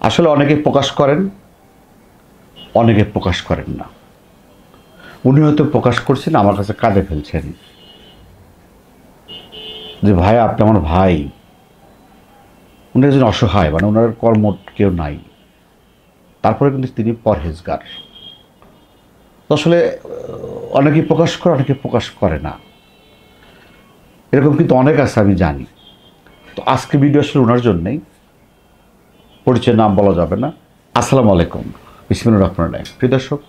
আসলে অনেকে প্রকাশ করেন, অনেকে প্রকাশ করেন না। উনি হয়তো প্রকাশ করছেন, আমার কাছে কাঁদে ফেলছেন যে ভাই আপনি আমার ভাই। উনি একজন অসহায়, মানে ওনার কর্ম কেউ নাই, তারপরে কিন্তু তিনি পরহেজগার। তো আসলে অনেকে প্রকাশ করে, অনেকে প্রকাশ করে না, এরকম কিন্তু অনেক আছে আমি জানি। তো আজকে ভিডিও আসলে ওনার জন্যেই, পরিচয় নাম বলা যাবে না। আসসালামু আলাইকুম, বিসমিল্লাহির রহমানির রহিম। প্রিয় দর্শক,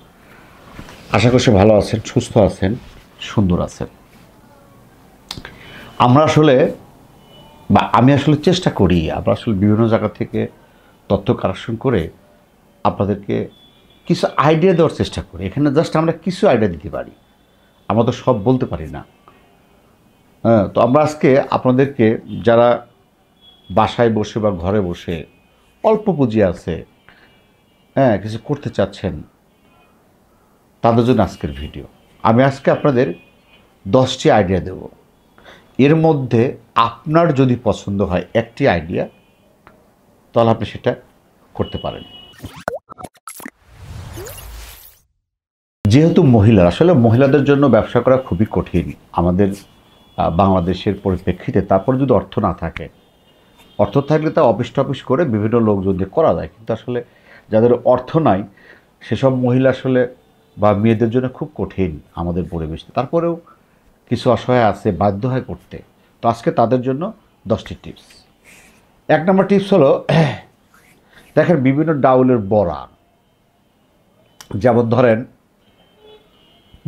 আশা করছি ভালো আছেন, সুস্থ আছেন, সুন্দর আছেন। আমরা আসলে বা আমি আসলে চেষ্টা করি, আমরা আসলে বিভিন্ন জায়গা থেকে তথ্য কালেকশন করে আপনাদেরকে কিছু আইডিয়া দেওয়ার চেষ্টা করি। এখানে জাস্ট আমরা কিছু আইডিয়া দিতে পারি, আমরা তো সব বলতে পারি না। হ্যাঁ, তো আমরা আজকে আপনাদেরকে, যারা বাসায় বসে বা ঘরে বসে অল্প পুঁজি আছে, হ্যাঁ, কিছু করতে চাচ্ছেন, তাদের জন্য আজকের ভিডিও। আমি আজকে আপনাদের 10টি আইডিয়া দেব। এর মধ্যে আপনার যদি পছন্দ হয় একটি আইডিয়া, তাহলে আপনি সেটা করতে পারেন। যেহেতু মহিলা, আসলে মহিলাদের জন্য ব্যবসা করা খুবই কঠিন আমাদের বাংলাদেশের পরিপ্রেক্ষিতে। তারপর যদি অর্থ না থাকে, অর্থ থাকলে তা অফিস টফিস করে বিভিন্ন লোকজন দিয়ে করা যায়, কিন্তু আসলে যাদের অর্থ নাই সেসব মহিলা আসলে বা মেয়েদের জন্য খুব কঠিন আমাদের পরিবেশে। তারপরেও কিছু অসহায় আছে, বাধ্য হয় করতে। তো আজকে তাদের জন্য 10টি টিপস। 1 নম্বর টিপস হলো, দেখেন বিভিন্ন ডাউলের বড়া, যেমন ধরেন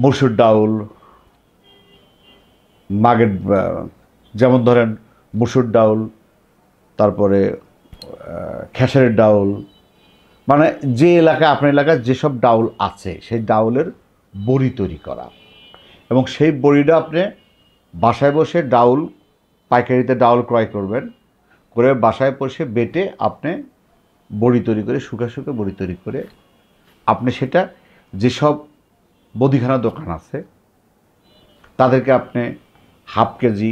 মসুর ডাউল, মাগের, যেমন ধরেন মসুর ডাউল, তারপরে খেসারির ডাউল, মানে যে এলাকা, আপনার এলাকায় যেসব ডাউল আছে সেই ডাউলের বড়ি তৈরি করা। এবং সেই বড়িটা আপনি বাসায় বসে ডাউল, পাইকারিতে ডাউল ক্রয় করবেন, করে বাসায় বসে বেটে আপনি বড়ি তৈরি করে, শুকা শুকা বড়ি তৈরি করে আপনি সেটা, যেসব মুদিখানা দোকান আছে তাদেরকে আপনি হাফ কেজি,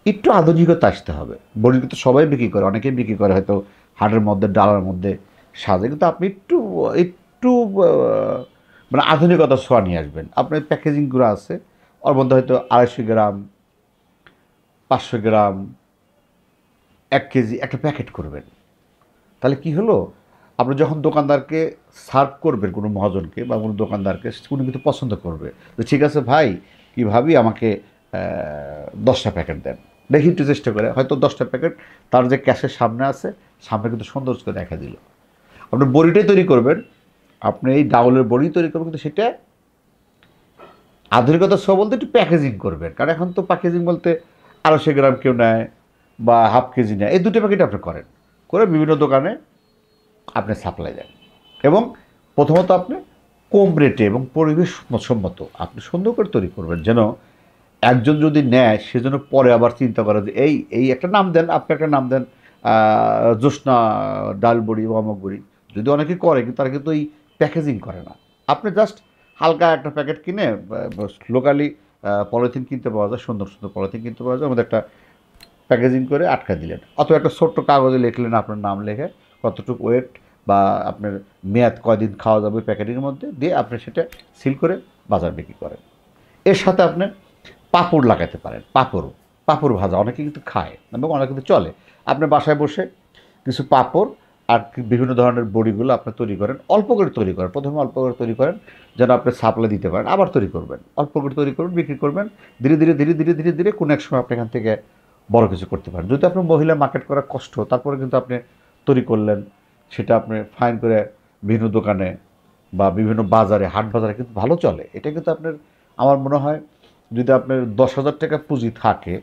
একটু আধুনিকতা আসতে হবে। বড়ি কিন্তু সবাই বিক্রি করে, অনেকেই বিক্রি করে হয়তো হাটের মধ্যে, ডালার মধ্যে সাজে, কিন্তু আপনি একটু একটু মানে আধুনিকতা ছোঁয়া নিয়ে আসবেন। আপনার প্যাকেজিংগুলো আছে, ওর মধ্যে হয়তো 250 গ্রাম, 500 গ্রাম, 1 কেজি একটা প্যাকেট করবেন। তাহলে কি হলো, আপনি যখন দোকানদারকে সার্ভ করবেন, কোনো মহাজনকে বা কোনো দোকানদারকে, উনি কিন্তু পছন্দ করবে যে ঠিক আছে ভাই, কি ভাবি আমাকে 10টা প্যাকেট দেন। দেখি একটু চেষ্টা করে, হয়তো 10টা প্যাকেট তার যে ক্যাশের সামনে আছে, সামনে কিন্তু সুন্দর করে দেখা দিল। আপনি বড়িটাই তৈরি করবেন, আপনি এই ডাউলের বড়ি তৈরি করবেন, কিন্তু সেটা আধুনিকতা সহ বলতে একটু প্যাকেজিং করবেন। কারণ এখন তো প্যাকেজিং বলতে 250 গ্রাম কেউ নেয় বা হাফ কেজি নেয়, এই 2টা প্যাকেট আপনি করেন, করে বিভিন্ন দোকানে আপনি সাপ্লাই দেন। এবং প্রথমত আপনি কম রেটে এবং পরিবেশ সম্মত আপনি সুন্দর করে তৈরি করবেন, যেন একজন যদি নেয় সেজন্য পরে আবার চিন্তা করে যে এই এই একটা নাম দেন, আপনি একটা নাম দেন, জ্যোৎস্না ডাল বড়ি বা অমক বড়ি। যদি অনেকে করে, কিন্তু তারা কিন্তু এই প্যাকেজিং করে না। আপনি জাস্ট হালকা একটা প্যাকেট কিনে, লোকালি পলিথিন কিনতে পাওয়া যায়, সুন্দর সুন্দর পলিথিন কিনতে পাওয়া যায়, আমাদের একটা প্যাকেজিং করে আটকা দিলেন, অথবা একটা ছোট্ট কাগজে লিখলেন আপনার নাম লিখে, কতটুকু ওয়েট বা আপনার মেয়াদ কয়দিন খাওয়া যাবে প্যাকেটিংয়ের মধ্যে দিয়ে আপনি সেটা সিল করে বাজার বিক্রি করেন। এর সাথে আপনি পাঁপড় লাগাতে পারেন। পাঁপড় ভাজা অনেকে কিন্তু খায় এবং অনেকে কিন্তু চলে। আপনি বাসায় বসে কিছু পাঁপড় আর বিভিন্ন ধরনের বড়িগুলো আপনি তৈরি করেন, অল্প করে তৈরি করেন, প্রথমে অল্প করে তৈরি করেন যেন আপনি সাপ্লাই দিতে পারেন, আবার তৈরি করবেন, অল্প করে তৈরি করবেন, বিক্রি করবেন। ধীরে ধীরে ধীরে ধীরে ধীরে ধীরে কোনো এক সময় আপনি এখান থেকে বড় কিছু করতে পারেন। যদি আপনার মহিলা মার্কেট করা কষ্ট, তারপরে কিন্তু আপনি তৈরি করলেন, সেটা আপনি ফাইন করে বিভিন্ন দোকানে বা বিভিন্ন বাজারে, হাট বাজারে কিন্তু ভালো চলে। এটা কিন্তু আপনার, আমার মনে হয় যদি আপনার 10,000 টাকা পুঁজি থাকে,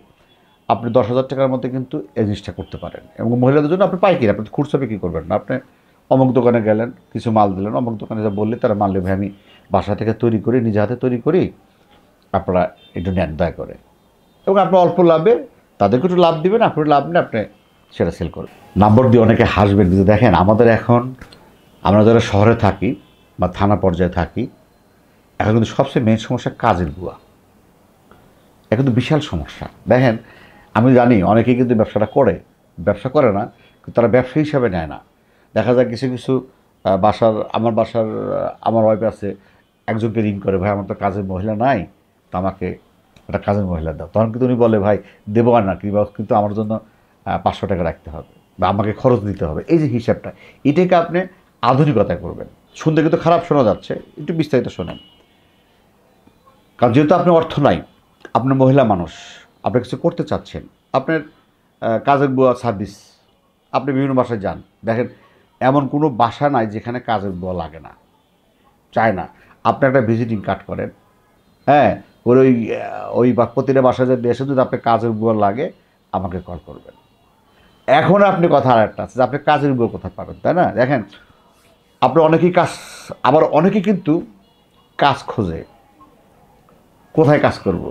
আপনি 10,000 টাকার মধ্যে কিন্তু এই জিনিসটা করতে পারেন। এবং মহিলাদের জন্য আপনি পাইকারি, আপনি খুচরা বিক্রি করবেন না। আপনি অমুক দোকানে গেলেন, কিছু মাল দিলেন, অমুক দোকানে যা বললে তারা মাল নেবে, আমি বাসা থেকে তৈরি করি, নিজে হাতে তৈরি করি, আপনারা একটু নেন দয়া করে। এবং আপনি অল্প লাভে তাদেরকে একটু লাভ দিবেন, আপনি লাভ নেই, আপনি সেটা সেল করবেন। নাম্বার দিয়ে অনেকে হাসবেন, কিন্তু দেখেন আমাদের এখন, আমরা যারা শহরে থাকি বা থানা পর্যায়ে থাকি, এখন কিন্তু সবচেয়ে মেন সমস্যা কাজের বুয়া। এটা কিন্তু বিশাল সমস্যা। দেখেন, আমি জানি অনেকেই কিন্তু ব্যবসাটা করে, ব্যবসা করে না, কিন্তু তারা ব্যবসা হিসাবে নেয় না। দেখা যায় কিছু কিছু আমার বাসার আমার ওয়াইফ আছে, একজনকে রিং করে, ভাই আমার তো কাজের মহিলা নাই, তো আমাকে একটা কাজের মহিলা দাও। তখন কিন্তু উনি বলে, ভাই দেবো আর না, কিন্তু আমার জন্য 500 টাকা রাখতে হবে বা আমাকে খরচ দিতে হবে। এই যে হিসাবটা, এটাকে আপনি আধুনিকতা করবেন। শুনতে কিন্তু খারাপ শোনা যাচ্ছে, একটু বিস্তারিত শোনেন। কারণ যেহেতু আপনার অর্থ নাই, আপনার মহিলা মানুষ, আপনি কিছু করতে চাচ্ছেন, আপনার কাজের বুয়া সার্ভিস, আপনি বিভিন্ন বাসায় যান, দেখেন এমন কোনো বাসা নাই যেখানে কাজের বুয়া লাগে না, চায় না। আপনি একটা ভিজিটিং কার্ড করেন, হ্যাঁ, ওই প্রতিটা বাসায় যদি এসে যদি আপনার কাজের বুয়া লাগে, আমাকে কল করবেন। এখন আপনি কথা আর একটা আছে যে আপনি কাজের বুয়া কোথায় পাবেন, তাই না? দেখেন, আপনি অনেকেই কাজ, আবার অনেকেই কিন্তু কাজ খোঁজে, কোথায় কাজ করব,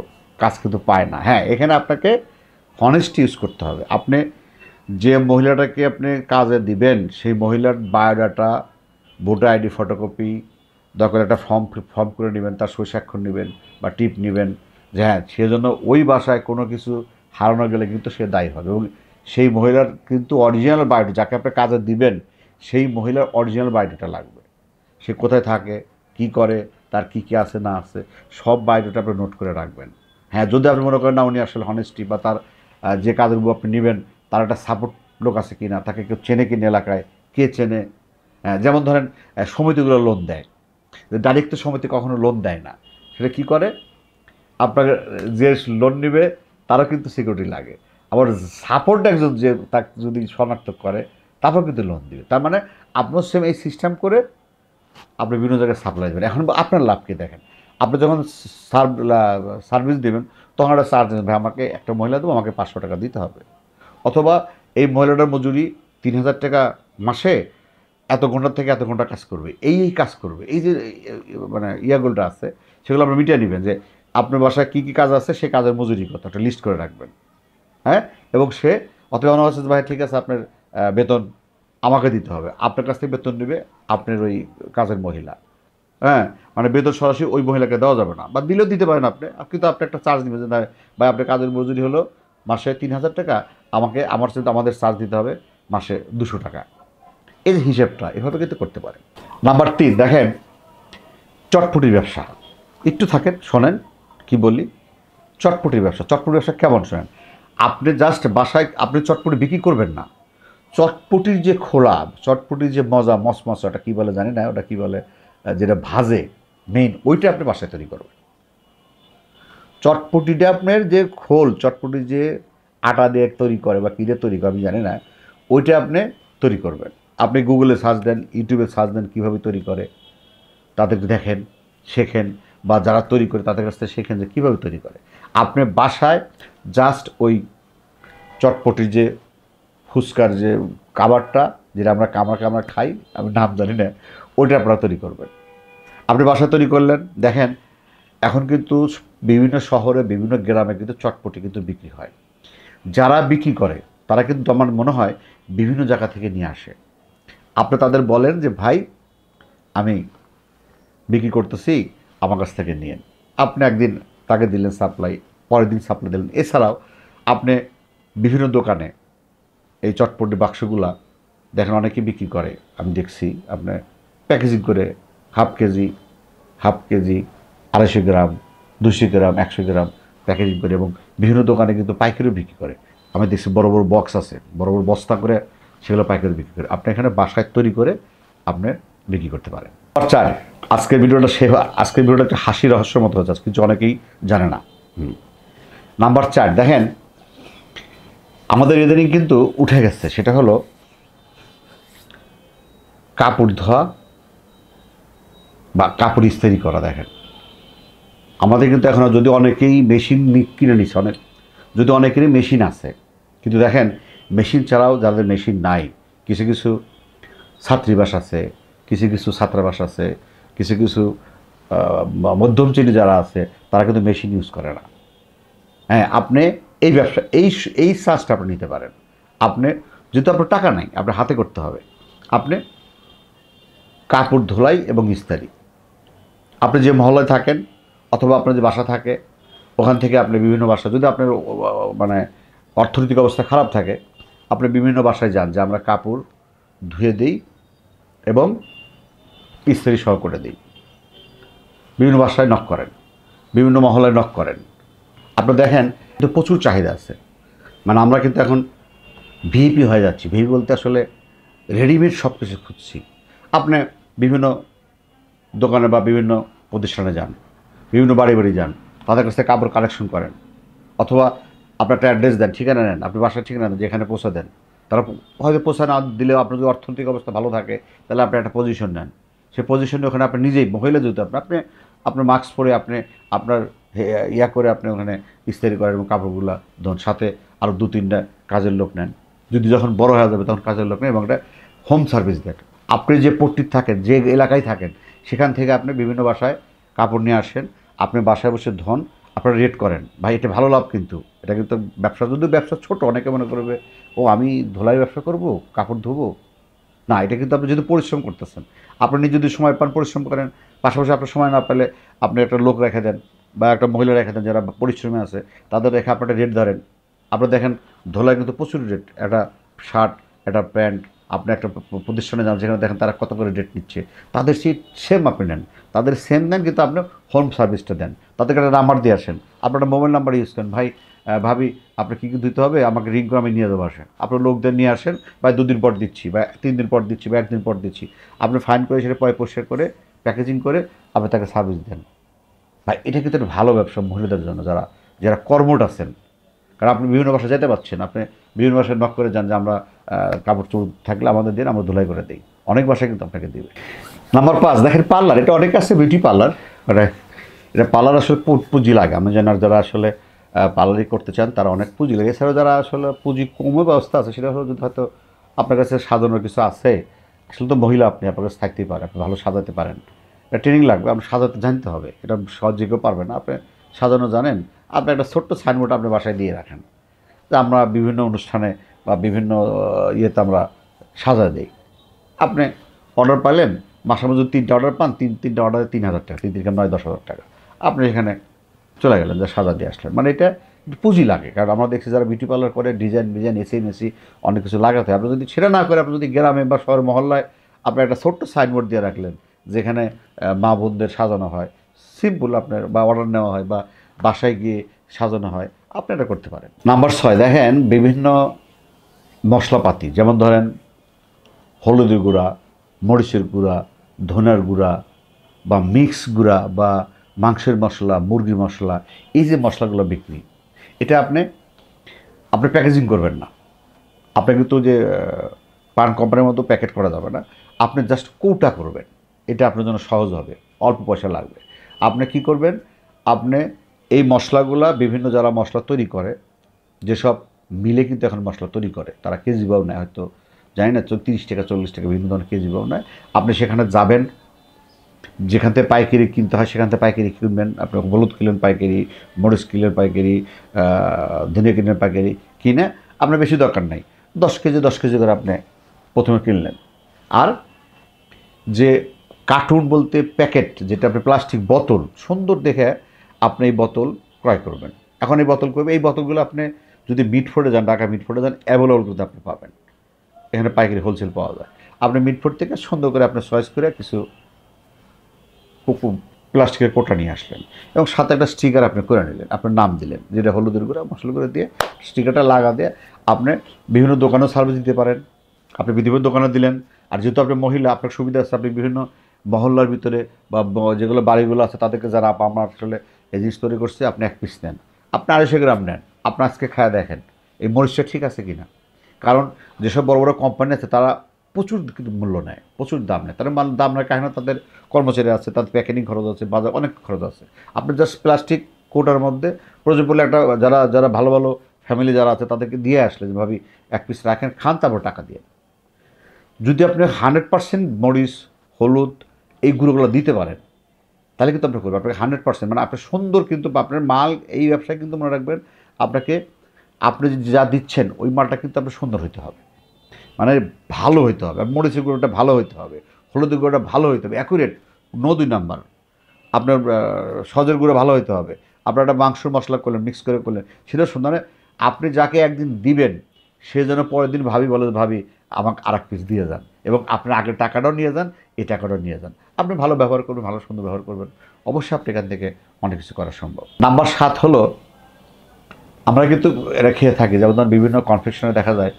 কাজ কিন্তু পায় না। হ্যাঁ, এখানে আপনাকে হনেস্টি ইউজ করতে হবে। আপনি যে মহিলাটাকে আপনি কাজে দিবেন, সেই মহিলার বায়োডাটা, ভোটার আইডি ফটোকপি, দরকার একটা ফর্ম করে নেবেন, তার স্বাক্ষর নেবেন বা টিপ নেবেন, যে হ্যাঁ সে জন্য ওই বাসায় কোনো কিছু হারানো গেলে কিন্তু সে দায়ী হবে। এবং সেই মহিলার কিন্তু অরিজিনাল বায়োডা, যাকে আপনি কাজে দিবেন, সেই মহিলার অরিজিনাল বায়োডাটা লাগবে। সে কোথায় থাকে, কি করে, তার কি কি আছে না আছে, সব বায়োডাটা আপনি নোট করে রাখবেন। হ্যাঁ, যদি আপনি মনে করেন না উনি আসলে হনেস্টি, বা তার যে কাজগুলো আপনি নেবেন তার একটা সাপোর্ট লোক আছে কি না, তাকে কেউ চেনে কিনা এলাকায়, কে চেনে। যেমন ধরেন সমিতিগুলো লোন দেয়, ডাইরেক্ট তো সমিতি কখনো লোন দেয় না, সেটা কি করে, আপনাকে যে লোন নেবে তারও কিন্তু সিকিউরিটি লাগে, আবার সাপোর্ট একজন যে তাকে যদি শনাক্ত করে তারপর কিন্তু লোন দিবে। তার মানে আপনার সেম এই সিস্টেম করে আপনি বিভিন্ন জায়গায় সাপ্লাই দেবেন। এখন আপনার লাভকে দেখেন, আপনি যখন সার্ভিস দেবেন তখন একটা চার্জ দেবেন, ভাই আমাকে একটা মহিলা দেবো, আমাকে 500 টাকা দিতে হবে, অথবা এই মহিলাটার মজুরি 3000 টাকা মাসে, এত ঘন্টা থেকে এত ঘন্টা কাজ করবে, এই কাজ করবে, এই যে মানে ইয়াগুলোটা আছে সেগুলো আপনি মিটিয়ে নেবেন, যে আপনার বাসায় কী কী কাজ আছে, সে কাজের মজুরি কত, একটা লিস্ট করে রাখবেন। হ্যাঁ, এবং সে অথবা মনে হচ্ছে ভাই ঠিক আছে আপনার বেতন আমাকে দিতে হবে, আপনার কাছ থেকে বেতন নেবে আপনার ওই কাজের মহিলা। হ্যাঁ, মানে বেতন সরাসরি ওই মহিলাকে দেওয়া যাবে না, বা দিলেও দিতে পারেন আপনি, কিন্তু আপনি একটা চার্জ নেবেন যে না ভাই আপনার কাজের মজুরি হলো মাসে 3000 টাকা, আমার সাথে আমাদের চার্জ দিতে হবে মাসে 200 টাকা। এই যে হিসেবটা এভাবে কিন্তু করতে পারেন। নাম্বার 3, দেখেন চটপটির ব্যবসা। একটু থাকেন, শোনেন কি বলি। চটপটির ব্যবসা, চটপটির ব্যবসা কেমন শোনেন। আপনি জাস্ট বাসায় আপনি চটপটি বিক্রি করবেন না, চটপটির যে খোলা, চটপটির যে মজা, মসমস, ওটা কী বলে জানি না, ওটা কী বলে, যেটা ভাজে মেইন, ওইটা আপনি বাসায় তৈরি করবেন। চটপটিটা আপনার যে খোল, চটপটি যে আটা দিয়ে তৈরি করে বা কী দিয়ে তৈরি করে আমি জানি না, ওইটা আপনি তৈরি করবেন। আপনি গুগলে সার্চ দেন, ইউটিউবে সার্চ দেন কীভাবে তৈরি করে, তাদেরকে দেখেন, শেখেন, বা যারা তৈরি করে তাদের কাছ থেকে শেখেন যে কীভাবে তৈরি করে। আপনি বাসায় জাস্ট ওই চটপটির যে ফুচকার যে কাবারটা, যেটা আমরা কামড়া খাই, আমি নাম জানি না, ওইটা আপনারা তৈরি করবেন। আপনি বাসায় তৈরি করলেন, দেখেন এখন কিন্তু বিভিন্ন শহরে, বিভিন্ন গ্রামে কিন্তু চটপটি কিন্তু বিক্রি হয়। যারা বিক্রি করে তারা কিন্তু আমার মনে হয় বিভিন্ন জায়গা থেকে নিয়ে আসে। আপনি তাদের বলেন যে ভাই আমি বিক্রি করতেছি, আমার কাছ থেকে নিয়েন। আপনি একদিন তাকে দিলেন সাপ্লাই, পরের দিন সাপ্লাই দিলেন। এছাড়াও আপনি বিভিন্ন দোকানে এই চটপটি বাক্সগুলা দেখেন অনেকে বিক্রি করে, আমি দেখছি আপনার প্যাকেজিং করে হাফ কেজি, 250 গ্রাম, 200 গ্রাম, 100 গ্রাম প্যাকেজিং করে, এবং বিভিন্ন দোকানে কিন্তু পাইকারিও বিক্রি করে। আমি দেখছি বড় বড় বক্স আছে, বড় বড় বস্তা করে সেগুলো পাইকারি বিক্রি করে। আপনি এখানে বাসায় তৈরি করে আপনি বিক্রি করতে পারেন। চার, আজকের ভিডিওটা একটা হাসি রহস্যের মতো হচ্ছে, কিছু অনেকেই জানে না। নাম্বার 4, দেখেন আমাদের ইদানিং কিন্তু উঠে গেছে, সেটা হলো কাপড় ধোয়া বা কাপড় ইস্ত্রি করা। দেখেন আমাদের কিন্তু এখন, যদি অনেকেই মেশিন কিনে নিচ্ছে, যদি অনেকেরই মেশিন আছে, কিন্তু দেখেন মেশিন ছাড়াও যাদের মেশিন নাই, কিছু কিছু ছাত্রীবাস আছে, কিছু কিছু ছাত্রাবাস আছে, কিছু কিছু মধ্যম শ্রেণী যারা আছে তারা কিন্তু মেশিন ইউজ করে না। হ্যাঁ, আপনি এই ব্যবসা, এই সার্চটা আপনি নিতে পারেন। আপনি যেহেতু আপনার টাকা নাই, আপনার হাতে করতে হবে। আপনি কাপড় ধোলাই এবং ইস্ত্রি, আপনি যে মহল্লায় থাকেন অথবা আপনার যে বাসা থাকে ওখান থেকে আপনি বিভিন্ন বাসা, যদি আপনার মানে অর্থনৈতিক অবস্থা খারাপ থাকে, আপনি বিভিন্ন বাসায় যান যে আমরা কাপড় ধুয়ে দিই এবং ইস্ত্রি সহ করে দিই। বিভিন্ন বাসায় নক করেন, বিভিন্ন মহলায় নক করেন। আপনি দেখেন কিন্তু প্রচুর চাহিদা আছে। মানে আমরা কিন্তু এখন ভিপি হয়ে যাচ্ছি। ভিপি বলতে আসলে রেডিমেড সব কিছু খুঁজছি। আপনি বিভিন্ন দোকানে বা বিভিন্ন প্রতিষ্ঠানে যান, বিভিন্ন বাড়ি বাড়ি যান, তাদের কাছ থেকে কাপড় কালেকশন করেন, অথবা আপনার একটা অ্যাড্রেস দেন, ঠিকানা নেন, আপনি বাসার ঠিকানা দেন, যেখানে পৌঁছে দেন। তারা হয়তো পৌঁছে না দিলেও আপনার যদি অর্থনৈতিক অবস্থা ভালো থাকে তাহলে আপনি একটা পজিশন নেন। সেই পজিশনে ওখানে আপনি নিজেই মহিলা যেহেতু আপনি আপনার মাস্ক পরে আপনি আপনার ইয়া করে আপনি ওখানে ইস্ত্রি করেন এবং কাপড়গুলো ধরুন সাথে আরও 2-3টা কাজের লোক নেন। যদি যখন বড় হয়ে যাবে তখন কাজের লোক নেন এবং একটা হোম সার্ভিস দেন। আপনি যে পট্টির থাকেন, যে এলাকায় থাকেন, সেখান থেকে আপনি বিভিন্ন বাসায় কাপড় নিয়ে আসেন, আপনি বাসায় বসে ধন, আপনারা রেট করেন। ভাই এটা ভালো লাভ কিন্তু, এটা কিন্তু ব্যবসা, যদিও ব্যবসা ছোটো, অনেকে মনে করবে ও আমি ধোলাই ব্যবসা করব, কাপড় ধোবো। না, এটা কিন্তু আপনি যদি পরিশ্রম করতেছেন, আপনি নিজে যদি সময় পান পরিশ্রম করেন, পাশাপাশি আপনার সময় না পেলে আপনি একটা লোক রেখে দেন বা একটা মহিলা রেখে দেন যারা পরিশ্রমে আছে, তাদের রেখে আপনার রেট ধরেন। আপনি দেখেন ধোলাই কিন্তু প্রচুর রেট। একটা শার্ট, একটা প্যান্ট, আপনি একটা প্রতিষ্ঠানে যান, যেখানে দেখেন তারা কত করে রেট নিচ্ছে, তাদের সেই সেম আপনি নেন, তাদের সেম দেন, কিন্তু আপনি হোম সার্ভিসটা দেন। তাদেরকে একটা নাম্বার দিয়ে আসেন, আপনার একটা মোবাইল নাম্বার ইউজ করেন, ভাই ভাবি আপনার কী কী দিতে হবে আমাকে রিং করে আমি নিয়ে দেবো, আসেন আপনার লোকদের নিয়ে আসেন, বা 2 দিন পর দিচ্ছি, বা 3 দিন পর দিচ্ছি, বা 1 দিন পর দিচ্ছি। আপনি ফাইন করে সেটা পরিষ্কার করে প্যাকেজিং করে আপনি তাকে সার্ভিস দেন। ভাই এটা কিন্তু একটা ভালো ব্যবসা মহিলাদের জন্য, যারা যারা কর্মঠ আছেন। কারণ আপনি বিভিন্ন বাসায় যেতে পারছেন, আপনি বিভিন্ন বাসায় নক করে যান যে আমরা কাপড় চোপড় থাকলে আমাদের দিন, আমরা ধুলাই করে দিই। অনেক বাসায় কিন্তু আপনাকে দেবে। নাম্বার 5 দেখেন পার্লার। এটা অনেক আছে বিউটি পার্লার, মানে এটা পার্লার আসলে পুঁজি লাগে। আমি জানার যারা আসলে পার্লারই করতে চান তারা অনেক পুঁজি লাগে। এছাড়াও যারা আসলে পুঁজি কমে ব্যবস্থা আছে, সেটা হলো যদি হয়তো আপনার কাছে সাজানোর কিছু আছে, আসলে তো মহিলা আপনি আপনার কাছে থাকতেই পারেন, আপনি ভালো সাজাতে পারেন। এটা ট্রেনিং লাগবে, আপনি সাজাতে জানতে হবে, এটা সহজে কেউ পারবে না। আপনি সাজানো জানেন, আপনি একটা ছোট্ট সাইনবোর্ড আপনি বাসায় দিয়ে রাখেন যে আমরা বিভিন্ন অনুষ্ঠানে বা বিভিন্ন ইয়েতে আমরা সাজা দিই। আপনি অর্ডার পাইলেন, মাসের মধ্যে 3টা অর্ডার পান, তিনটা অর্ডারে 3,000 টাকা, 3 9-10,000 টাকা আপনি এখানে চলে গেলেন, যে সাজা দিয়ে আসলেন। মানে এটা একটু পুঁজি লাগে। কারণ আমরা দেখছি যারা বিউটি পার্লার করে ডিজাইন এসি অনেক কিছু লাগাতে হয়। আপনি যদি সেটা না করে আপনি যদি গ্রামে বা শহর মহল্লায় আপনি একটা ছোট্ট সাইনবোর্ড দিয়ে রাখলেন যেখানে মা বোনদের সাজানো হয়, সিম্পল আপনার, বা অর্ডার নেওয়া হয় বা বাসায় গিয়ে সাজানো হয়, আপনি এটা করতে পারেন। নাম্বার 6 দেখেন বিভিন্ন মশলাপাতি, যেমন ধরেন হলুদের গুঁড়া, মরিচের গুঁড়া, ধনের গুঁড়া, বা মিক্স গুঁড়া, বা মাংসের মশলা, মুরগির মশলা, এই যে মশলাগুলো বিক্রি, এটা আপনি প্যাকেজিং করবেন না। আপনি কিন্তু যে পান কোম্পানির মতো প্যাকেট করা যাবে না, আপনি জাস্ট কৌটা করবেন। এটা আপনার জন্য সহজ হবে, অল্প পয়সা লাগবে। আপনি কি করবেন, আপনি এই মশলাগুলা বিভিন্ন যারা মশলা তৈরি করে, যেসব মিলে কিন্তু এখন মশলা তৈরি করে, তারা কেজি ভাও নেয়, হয়তো জানি না 30 টাকা 40 টাকা বিভিন্ন ধরনের কেজি ভাও নেয়। আপনি সেখানে যাবেন, যেখান থেকে পাইকারি কিনতে হয় সেখান থেকে পাইকারি কিনবেন। আপনি হলুদ কিনলেন পাইকারি, মরিচ কিনলেন পাইকারি, ধনিয়া কিনলেন পাইকারি, কিনে আপনার বেশি দরকার নাই, 10 কেজি করে আপনি প্রথমে কিনলেন। আর যে কার্টুন বলতে প্যাকেট, যেটা আপনি প্লাস্টিক বোতল সুন্দর দেখে আপনি এই বোতল ক্রয় করবেন। এখন এই বোতল করবে, এই বোতলগুলো আপনি যদি মিটফোর্ডে যান, ঢাকা মিটফোর্ডে যান, অ্যাভেলেবল কিন্তু আপনি পাবেন। এখানে পাইকারি হোলসেল পাওয়া যায়। আপনি মিটফোর্ড থেকে সুন্দর করে আপনি চয়েস করে কিছু প্লাস্টিকের কোটা নিয়ে আসলেন এবং সাথে একটা স্টিকার আপনি করে নিলেন, আপনার নাম দিলেন, যেটা হলুদের গুঁড়া মশলা করে দিয়ে স্টিকারটা লাগা দিয়ে আপনি বিভিন্ন দোকানেও সার্ভিস দিতে পারেন। আপনি বিভিন্ন দোকানে দিলেন। আর যেহেতু আপনি মহিলা, আপনার সুবিধা আছে, আপনি বিভিন্ন মহল্লার ভিতরে বা যেগুলো বাড়িগুলো আছে তাদেরকে যারা আমার আসলে এই জিনিস তৈরি করছে, আপনি 1 পিস নেন, আপনি 250 গ্রাম নেন, আপনি আজকে খায় দেখেন এই মরিচটা ঠিক আছে কি না। কারণ যেসব বড় বড় কোম্পানি আছে তারা প্রচুর কিন্তু মূল্য নেয়, প্রচুর দাম নেয়। তারা দাম নেয় কারণ তাদের কর্মচারী আছে, তাদের প্যাকেটিং খরচ আছে, বাজার অনেক খরচ আছে। আপনি জাস্ট প্লাস্টিক কোটার মধ্যে প্রয়োজন পড়লে একটা যারা যারা ভালো ভালো ফ্যামিলি যারা আছে তাদেরকে দিয়ে আসলে যে ভাবি 1 পিস রাখেন, খান, তারপর টাকা দিয়ে। যদি আপনি 100% মরিচ, হলুদ এই গুঁড়োগুলো দিতে পারেন, তাহলে কিন্তু আপনি করবেন। আপনাকে 100% মানে আপনার সুন্দর, কিন্তু আপনার মাল এই ব্যবসায় কিন্তু মনে রাখবেন, আপনাকে আপনি যা দিচ্ছেন ওই মালটা কিন্তু আপনার সুন্দর হইতে হবে, মানে ভালো হইতে হবে। মরিচের গুঁড়োটা ভালো হইতে হবে, হলুদের গুঁড়োটা ভালো হইতে হবে, অ্যাকুরেট, 2 নাম্বার। আপনার সজের গুঁড়ো ভালো হইতে হবে। আপনার একটা মাংস মশলা করলেন, মিক্স করে করলেন, সেটা সুন্দর। আপনি যাকে একদিন দিবেন সে যেন পরের দিন ভাবি বলে, ভাবি আমাকে আর 1 পিস দিয়ে যান। এবং আপনার আগের টাকাটাও নিয়ে যান, এই টাকাটাও নিয়ে যান। আপনি ভালো ব্যবহার করবেন, ভালো সুন্দর ব্যবহার করবেন, অবশ্যই আপনি এখান থেকে অনেক কিছু করা সম্ভব। নাম্বার 7 হলো, আমরা কিন্তু এটা খেয়ে থাকি, যেমন ধরুন বিভিন্ন কনফেকশনে দেখা যায়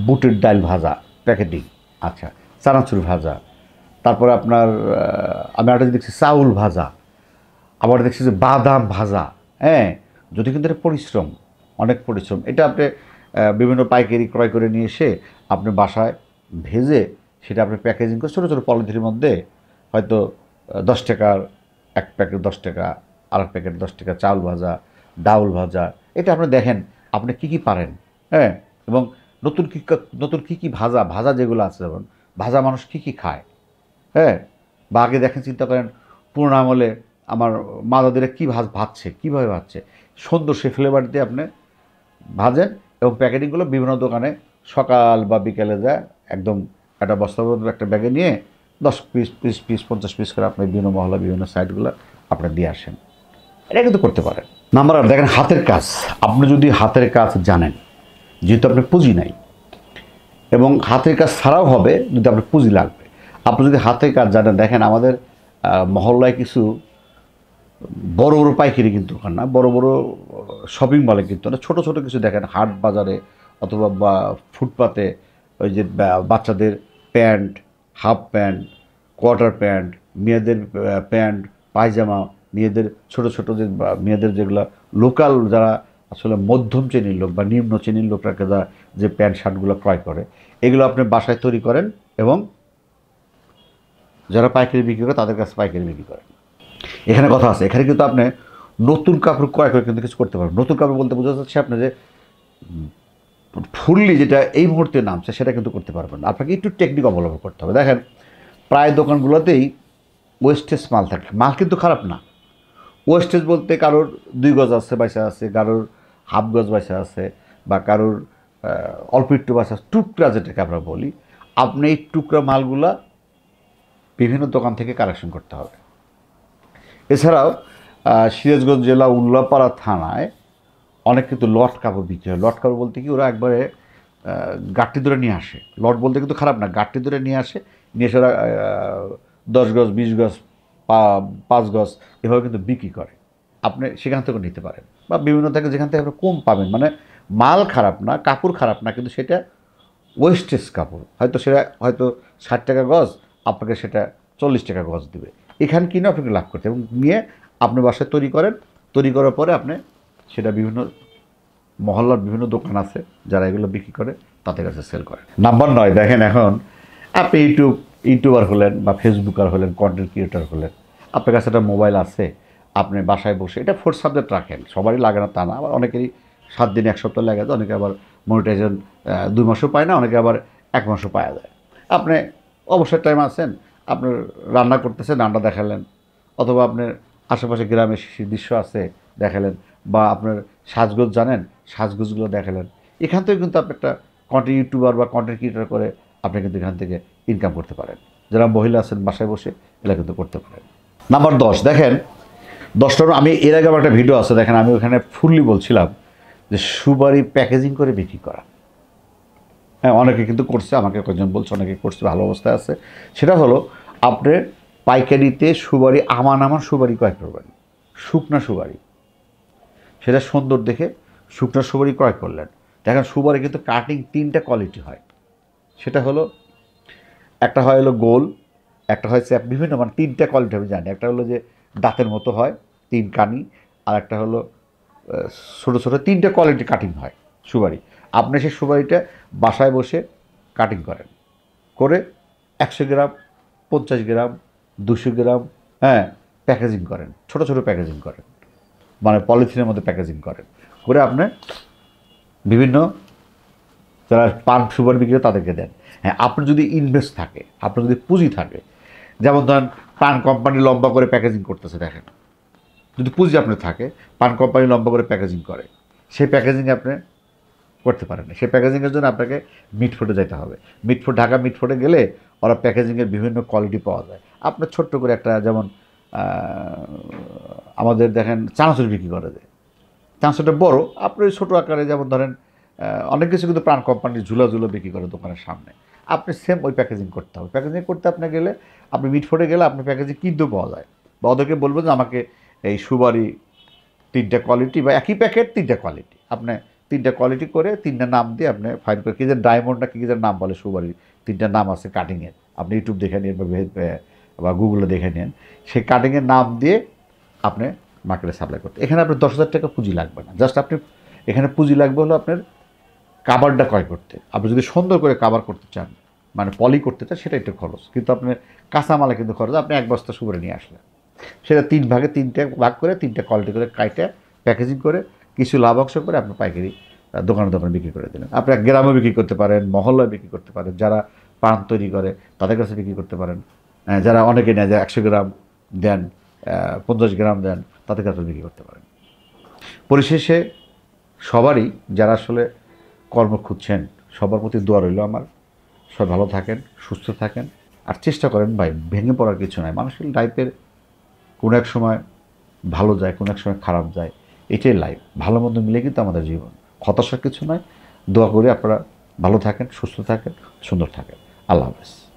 বুটের ডাল ভাজা প্যাকেটিং, আচ্ছা, চানাচুর ভাজা, তারপরে আপনার আমি একটা দেখছি চাউল ভাজা, আবার দেখছি যে বাদাম ভাজা। হ্যাঁ, যদি কিন্তু এটা পরিশ্রম, অনেক পরিশ্রম। এটা আপনি বিভিন্ন পাইকারি ক্রয় করে নিয়ে এসে আপনি বাসায় ভেজে সেটা আপনি প্যাকেজিং করে ছোটো ছোটো পলিথিনের মধ্যে, হয়তো 10 টাকার এক প্যাকেট 10 টাকা, আর এক প্যাকেট 10 টাকা চাউল ভাজা, ডাউল ভাজা। এটা আপনি দেখেন আপনি কী কী পারেন। হ্যাঁ, এবং নতুন কী কী ভাজা ভাজা যেগুলো আছে, যেমন ভাজা মানুষ কী কী খায়। হ্যাঁ, বা আগে দেখেন, চিন্তা করেন পুরোনো আমলে আমার মা দাদিরা কী ভাজছে, কীভাবে ভাজছে, সুন্দর সে ফ্লেভার দিয়ে আপনি ভাজেন। এবং প্যাকেটিংগুলো বিভিন্ন দোকানে সকাল বা বিকেলে যায় একদম একটা বস্তার মধ্যে একটা ব্যাগে নিয়ে 10 পিস 50 পিস করে আপনি বিভিন্ন মহল্লা বিভিন্ন সাইটগুলো আপনি দিয়ে আসেন। এটা কিন্তু করতে পারেন। নাম্বার 8, দেখেন হাতের কাজ। আপনি যদি হাতের কাজ জানেন, যেহেতু আপনার পুঁজি নাই, এবং হাতের কাজ ছাড়াও হবে যদি আপনার পুঁজি লাগবে, আপনি যদি হাতের কাজ জানেন, দেখেন আমাদের মহল্লায় কিছু বড় বড় পাইকারি কিন্তু দোকান না, বড় বড় শপিং মলে কিন্তু না, ছোটো ছোটো কিছু দেখেন হাট বাজারে অথবা বা ফুটপাতে, ওই যে বাচ্চাদের pant, half pant, quarter pant, মেয়েদের প্যান্ট, পায়জামা, মেয়েদের ছোটো ছোটো যে মেয়েদের যেগুলো লোকাল যারা আসলে মধ্যম শ্রেণীর লোক বা নিম্ন শ্রেণীর লোকরা যে প্যান্ট শার্টগুলো ক্রয় করে, এগুলো আপনি বাসায় তৈরি করেন এবং যারা পাইকারি বিক্রি করে তাদের কাছে পাইকারি বিক্রি করেন। এখানে কথা আছে, এখানে কিন্তু আপনি নতুন কাপড় ক্রয় করে কিন্তু কিছু করতে পারবেন। নতুন কাপড় বলতে বোঝা যাচ্ছে আপনি যে ফুললি যেটা এই মুহূর্তে নামছে সেটা কিন্তু করতে পারবেন না, আপনাকে একটু টেকনিক অবলম্বন করতে হবে। দেখেন প্রায় দোকানগুলোতেই ওয়েস্টেজ মাল থাকে, মাল কিন্তু খারাপ না। ওয়েস্টেজ বলতে কারোর 2 গজ আছে বাইসা আছে, কারোর হাফ গজ বাইসা আছে, বা কারোর অল্প একটু বাইসা আছে, টুকরা যেটাকে আমরা বলি। আপনি এই টুকরা মালগুলা বিভিন্ন দোকান থেকে কালেকশন করতে হবে। এছাড়াও সিরাজগঞ্জ জেলা উল্লাপাড়া থানায় অনেক কিন্তু লট কাপড় বিক্রি হয়। লট কাপড় বলতে কি, ওরা একবারে গাঁটটি ধরে নিয়ে আসে। লট বলতে কিন্তু খারাপ না, গাঁটটি ধরে নিয়ে আসে, নিয়ে এসে ওরা 10 গজ 20 গজ 5 গজ এভাবে কিন্তু বিক্রি করে। আপনি সেখান থেকে নিতে পারেন, বা বিভিন্ন থেকে যেখান থেকে আপনি কম পাবেন, মানে মাল খারাপ না, কাপড় খারাপ না, কিন্তু সেটা ওয়েস্টেজ কাপড়, হয়তো 60 টাকা গজ, আপনাকে সেটা 40 টাকা গজ দেবে। এখান কিনে আপনাকে লাভ করতে, এবং নিয়ে আপনি বাসায় তৈরি করেন। তৈরি করার পরে আপনি সেটা বিভিন্ন মহল্লার বিভিন্ন দোকান আছে যারা এগুলো বিক্রি করে, তাদের কাছে সেল করে। নাম্বার 9, দেখেন এখন আপনি ইউটিউবার হলেন বা ফেসবুকার হলেন, কন্টেন্ট ক্রিয়েটর হলেন, আপনার কাছে একটা মোবাইল আছে, আপনি বাসায় বসে এটা 4 সাবজেক্ট রাখেন। সবারই লাগে না তা না, আবার অনেকেরই 7 দিন 1 সপ্তাহ লাগে যায়, অনেকে আবার মনিটাইজেশন 2 মাসও পায় না, অনেকে আবার 1 মাসও পাওয়া যায়। আপনি অবসর টাইম আছেন, আপনার রান্না করতেছেন, রান্না দেখালেন, অথবা আপনার আশেপাশে গ্রামের দৃশ্য আছে দেখালেন, বা আপনার সাজগোজ জানেন, সাজগোজগুলো দেখালেন। এখান থেকে কিন্তু আপনি একটা কন্টেন্ট ইউটিউবার বা কন্টেন্ট ক্রিয়েটর করে আপনি কিন্তু এখান থেকে ইনকাম করতে পারেন। যারা মহিলা আছেন বাসায় বসে এগুলো কিন্তু করতে পারেন। নাম্বার 10, দেখেন 10টার আমি এর আগে আমার একটা ভিডিও আছে, দেখেন আমি ওখানে ফুললি বলছিলাম যে সুপারি প্যাকেজিং করে বিক্রি করা। হ্যাঁ, অনেকে কিন্তু করছে, আমাকে কয়েকজন বলছে অনেকে করছে, ভালো অবস্থায় আছে। সেটা হলো আপনি পাইকারিতে সুপারি আমার সুপারি ক্রয় করবেন, শুকনা সুপারি, সেটা সুন্দর দেখে শুকনো সুপারি ক্রয় করলেন। দেখেন সুপারি কিন্তু কাটিং 3টা কোয়ালিটি হয়। সেটা হলো, একটা হয় হলো গোল, একটা হয় চ্যাপ, বিভিন্ন মানে 3টা কোয়ালিটি আমি জানি। একটা হলো যে দাঁতের মতো হয় 3 কানি, আর একটা হলো ছোটো ছোটো 3টা কোয়ালিটি কাটিং হয় সুপারি। আপনি সেই সুপারিটা বাসায় বসে কাটিং করেন, করে 100 গ্রাম 50 গ্রাম 200 গ্রাম, হ্যাঁ, প্যাকেজিং করেন, ছোটো ছোটো প্যাকেজিং করেন, মানে পলিথিনের মধ্যে প্যাকেজিং করেন, করে আপনি বিভিন্ন যারা পান সুপারি বিক্রি করে তাদেরকে দেন। হ্যাঁ, আপনার যদি ইনভেস্ট থাকে, আপনার যদি পুঁজি থাকে, যেমন ধরেন পান কোম্পানি লম্বা করে প্যাকেজিং করতেছে, দেখেন যদি পুঁজি আপনার থাকে, পান কোম্পানি লম্বা করে প্যাকেজিং করে, সেই প্যাকেজিং আপনি করতে পারেন না। সেই প্যাকেজিংয়ের জন্য আপনাকে মিটফোর্টে যেতে হবে। ঢাকা মিটফোর্টে গেলে ওরা প্যাকেজিংয়ের বিভিন্ন কোয়ালিটি পাওয়া যায়। আপনার ছোট্ট করে একটা, যেমন আমাদের দেখেন চানাচুর বিক্রি করে দেয়, চানাচুরটা বড়, আপনি ছোটো আকারে, যেমন ধরেন অনেক কিছু কিন্তু প্রাণ কোম্পানির ঝুলা বিক্রি করে দোকানের সামনে। আপনি সেম ওই প্যাকেজিং করতে হবে। প্যাকেজিং করতে আপনি গেলে, আপনি মিটফোর্ডে গেলে আপনার প্যাকেজিং কিনতেও পাওয়া যায়, বা ওদেরকে বলবেন যে আমাকে এই সুবারি 3টা কোয়ালিটি, বা একই প্যাকেট 3টা কোয়ালিটি, আপনি 3টা কোয়ালিটি করে 3টা নাম দিয়ে আপনি ফাইন করে, কি যে ডায়মন্ড না কি যে নাম বলে সুবারির 3টা নাম আছে কাটিংয়ের, আপনি ইউটিউব দেখে নিন বা গুগলে দেখে নিন, সেই কাটিংয়ের নাম দিয়ে আপনি মার্কেটে সাপ্লাই করতে। এখানে আপনার 10,000 টাকা পুঁজি লাগবে না, জাস্ট আপনি এখানে পুঁজি লাগবে হলো আপনার কাভারটা ক্রয় করতে। আপনি যদি সুন্দর করে কাভার করতে চান, মানে পলি করতে চান, সেটা একটু খরচ, কিন্তু আপনার কাঁচামালে কিন্তু খরচ। আপনি 1 বস্তা সুপারি নিয়ে আসলেন, সেটা 3 ভাগে 3টা ভাগ করে 3টা কোয়ালিটি করে কাইটে প্যাকেজিং করে কিছু লাভ অংশ করে আপনি পাইকারি দোকানে দোকানে বিক্রি করে দিলেন। আপনি গ্রামে বিক্রি করতে পারেন, মহল্লায় বিক্রি করতে পারেন, যারা পান তৈরি করে তাদের কাছে বিক্রি করতে পারেন, যারা অনেকে নেয়, যারা 100 গ্রাম দেন, 50 গ্রাম দেন, তাদের কাছে বিক্রি করতে পারেন। পরিশেষে সবারই, যারা আসলে কর্ম খুঁজছেন, সবার প্রতি দোয়া রইল আমার, সবাই ভালো থাকেন, সুস্থ থাকেন, আর চেষ্টা করেন ভাই, ভেঙে পড়ার কিছু নাই। মানুষের লাইফের কোনো এক সময় ভালো যায়, কোনো এক সময় খারাপ যায়, এটাই লাইফ। ভালো মন্দ মিলে কিন্তু আমাদের জীবন, হতাশার কিছু নয়। দোয়া করি আপনারা ভালো থাকেন, সুস্থ থাকেন, সুন্দর থাকেন। আল্লাহ হাফেজ।